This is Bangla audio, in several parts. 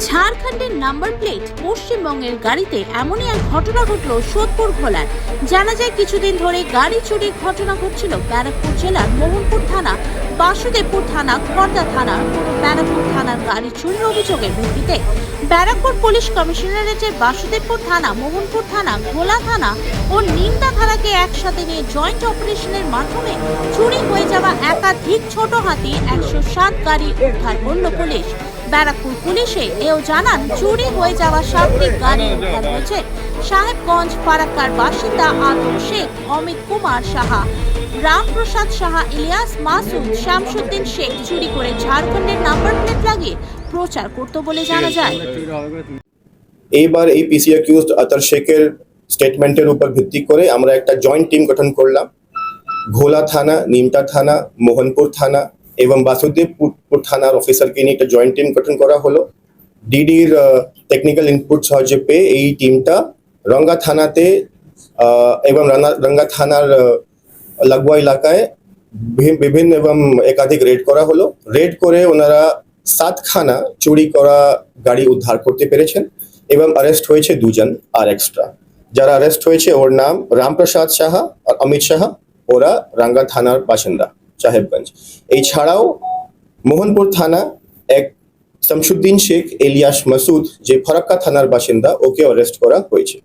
ঝাড়খণ্ডের নাম্বার প্লেট পশ্চিমবঙ্গের গাড়িতে এমনই এক ঘটনা ঘটল সোদপুর ঘোলায়। জানা যায় কিছুদিন ধরে গাড়ি চুরির ঘটনা ঘটছিল ব্যারাকপুর জেলার মোহনপুর থানা, বাসুদেবপুর থানা, খড়দা থানার ব্যারাকপুর থানার গাড়ি চুরির অভিযোগের ভিত্তিতে ব্যারাকপুর পুলিশ কমিশনারেটের বাসুদেবপুর থানা, মোহনপুর থানা, ঘোলা থানা ও নিমতা থানাকে একসাথে নিয়ে জয়েন্ট অপারেশনের মাধ্যমে চুরি হয়ে যাওয়া একাধিক ছোট হাতি 107 গাড়ি উদ্ধার করল পুলিশ। ব্যারাকপুর পুলিশে এও জানান চুরি হয়ে যাওয়া 7টি গাড়ি উদ্ধার হয়েছে সাহেবগঞ্জ ফারাক্কার বাসিন্দা আতর শেখ, অমিত কুমার সাহা, রামপ্রসাদ সাহা, ইলিয়াস মাসুদ, শামসুদ্দিন শেখ চুরি করে ঝাড়খণ্ডের নাম্বার প্লেট লাগিয়ে প্রচার করত বলে জানা যায়। এইবার এই পিসি অ্যাকিউজড আতর শেখের স্টেটমেন্টের উপর ভিত্তি করে আমরা একটা জয়েন্ট টিম গঠন করলাম। ঘোলা থানা, নিমতা থানা, মোহনপুর থানা এবং বাসুদেবপুর থানার অফিসারকে নিয়ে একটা জয়েন্ট টিম গঠন করা হলো। ডিডির টেকনিক্যাল ইনপুট সাহায্যে পেয়ে এই টিমটা রঙ্গা থানাতে এবং রঙ্গা থানার লাগোয়া এলাকায় বিভিন্ন এবং একাধিক রেড করা হলো। রেড করে ওনারা 7খানা চুরি করা গাড়ি উদ্ধার করতে পেরেছেন এবং অ্যারেস্ট হয়েছে 2 জন আর এক্সট্রা। যারা অ্যারেস্ট হয়েছে ওর নাম রামপ্রসাদ সাহা আর অমিত সাহা, ওরা রাঙ্গা থানার বাসিন্দা সাহেবগঞ্জ। এই ছাড়াও মোহনপুর থানা এক শামসুদ্দিন শেখ ইলিয়াস মাসুদ, যে ফারাক্কা থানার বাসিন্দা, ওকে অ্যারেস্ট করা হয়েছে।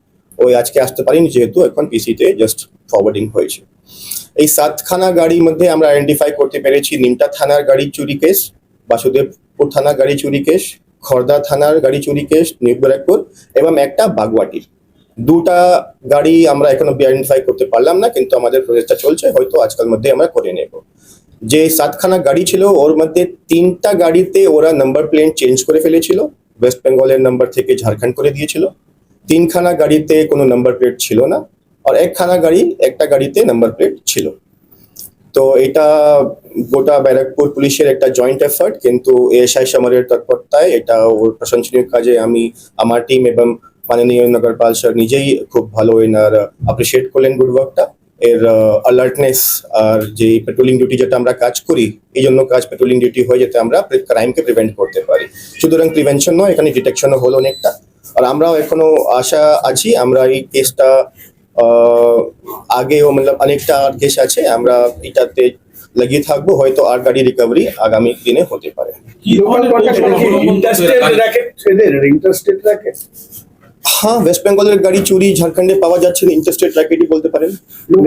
ওই আজকে আসতে পারেনি যেহেতু এখন পিসিতে জাস্ট ফরওয়ার্ডিং হয়েছে। এই 7খানা গাড়ির মধ্যে আমরা আইডেন্টিফাই করতে পেরেছি নিমতা থানার গাড়ি চুরি কেস, বাসুদেবপুর থানার গাড়ি চুরি কেস, খড়দা থানার গাড়ি চুরি কেস, নিউ ব্যারাকপুর এবং একটা বাগওয়াটির। 2টা গাড়ি আমরা এখনো আইডেন্টিফাই করতে পারলাম না, কিন্তু আমাদের প্রচেষ্টা চলছে, হয়তো আজকাল মধ্যে আমরা করে নেব। যে 7খানা গাড়ি ছিল ওর মধ্যে 3টা গাড়িতে ওরা নাম্বার প্লেট চেঞ্জ করে ফেলেছিল, ওয়েস্ট বেঙ্গলের নাম্বার থেকে ঝাড়খণ্ড করে দিয়েছিল। 3খানা গাড়িতে কোনো নাম্বার প্লেট ছিল না, আর একটা গাড়িতে নাম্বার প্লেট ছিল। তো এটা গোটা ব্যারাকপুর পুলিশের একটা জয়েন্ট এফার্ট, কিন্তু এএসআই সমরের তৎপরতায় এটা ওর প্রশংসনীয় কাজে আমি আমার টিম এবং মাননীয় নগরপাল স্যার নিজেই খুব ভালো এনার অ্যাপ্রিসিয়েট করলেন গুড ওয়ার্কটা। এর অ্যালার্টনেস আর যে পেট্রোলিং ডিউটি যেটা আমরা কাজ করি, এই জন্য পেট্রোলিং ডিউটি হয় যাতে আমরা ক্রাইমকে প্রিভেন্ট করতে পারি। সুতরাং প্রিভেনশন নয়, এখানে ডিটেকশনও হলো অনেকটা। আর আমরাও এখনো আশা আছি আমরা এই কেসটা আগেও অনেকটা কেস আছে, আমরা এটাতে লাগিয়ে থাকবো, হয়তো আর গাড়ি রিকভারি আগামী দিনে হতে পারে। হ্যাঁ, ওয়েস্ট বেঙ্গলের গাড়ি চুরি ঝাড়খণ্ডে পাওয়া যাচ্ছে না, ইন্টারস্টেট র্যাকেটই বলতে পারেন।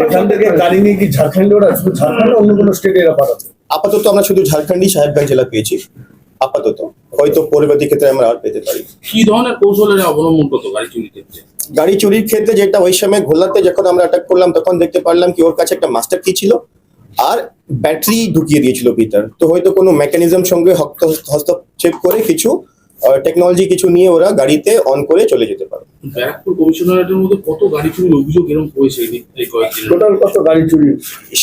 এখান থেকে গাড়ি নিয়ে কি ঝাড়খণ্ডে ওরা শুধু ঝাড়খণ্ড অন্য কোনো স্টেটে এরা পাঠাচ্ছে? আপাতত আমরা শুধু ঝাড়খণ্ডই সাহেবগঞ্জ জেলা পেয়েছি আপাতত, হয়তো পরবর্তী ক্ষেত্রে আমরা আর পেতে পারি। কি ধরনের কৌশলের অবলম্বন করতো গাড়ি চুরির ক্ষেত্রে? গাড়ি চুরির ক্ষেত্রে যেটা ওই সময় ঘোলাতে যখন আমরা অ্যাটাক করলাম তখন দেখতে পারলাম কি ওর কাছে একটা মাস্টার কি ছিল আর ব্যাটারি ঢুকিয়ে দিয়েছিল ভিতর। তো হয়তো কোনো মেকানিজম সঙ্গে হস্তক্ষেপ করে কিছু টেকনোলজি কিছু নিয়ে ওরা গাড়িতে অন করে চলে যেতে পারে। ব্যারাকপুর কমিশনারেটের মধ্যে কত গাড়ি চুরির অভিযোগ এরকম হয়েছে এই কয়েকদিন? টোটাল কত গাড়ি চুরি?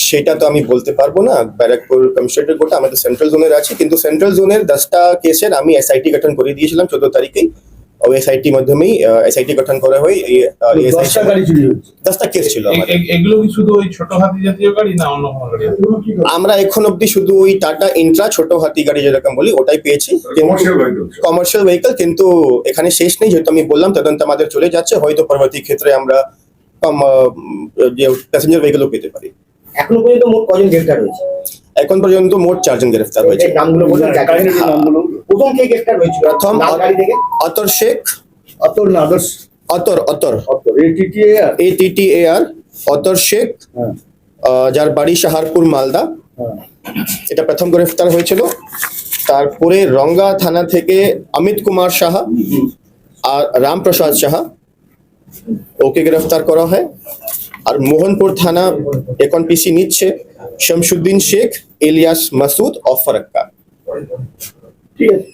সেটা তো আমি বলতে পারবো না। ব্যারাকপুর কমিশনারেট গোটা আমাদের সেন্ট্রাল জোনের আছে, কিন্তু সেন্ট্রাল জোনের 10টা কেসের আমি এসআইটি গঠন করে দিয়েছিলাম 14 তারিখেই। ওই এসআইটি মাধ্যমেই এসআইটি গঠন করা হয়। 10টা গাড়ি চুরি হয়েছে, 10টা কেস ছিল আমাদের। এগুলো কি শুধু ওই ছোট হাতি জাতীয় গাড়ি না অন্য কোনো গাড়ি? আমরা এখন অব্দি শুধু ওই টাটা ইন্ট্রা ছোট হাতি গাড়ি যেরকম বলি ওটাই পেয়েছি, কমার্শিয়াল ভেহিকল। কিন্তু এখানে শেষ নেই, যেহেতু আমি বললাম তদন্ত আমাদের চলে যাচ্ছে, হয়তো পরবর্তী ক্ষেত্রে আমরা যে প্যাসেঞ্জার ভেহিকলও পেতে পারি। এখনো পর্যন্ত মোট কজন গ্রেফতার হয়েছে? এখন পর্যন্ত মোট 4 জন গ্রেফতার হয়েছে। নামগুলো বলুন, নামগুলো। প্রথম কে গ্রেফতার হয়েছিল? প্রথম গাড়ি থেকে আতর শেখ, অতর না আদর্শ, অতর ATTAR অতর শেখ, যার বাড়ি শাহারপুর মালদা, এটা প্রথম গ্রেফতার হয়েছিল। তারপরে রঙ্গা থানা থেকে অমিত কুমার সাহা আর রামপ্রসাদ সাহা, ওকে গ্রেফতার করা হয়। আর মোহনপুর থানা এখন পিসি নিচ্ছে শামসুদ্দিন শেখ ইলিয়াস মাসুদ অফ ফারাক্কা। ঠিক আছে।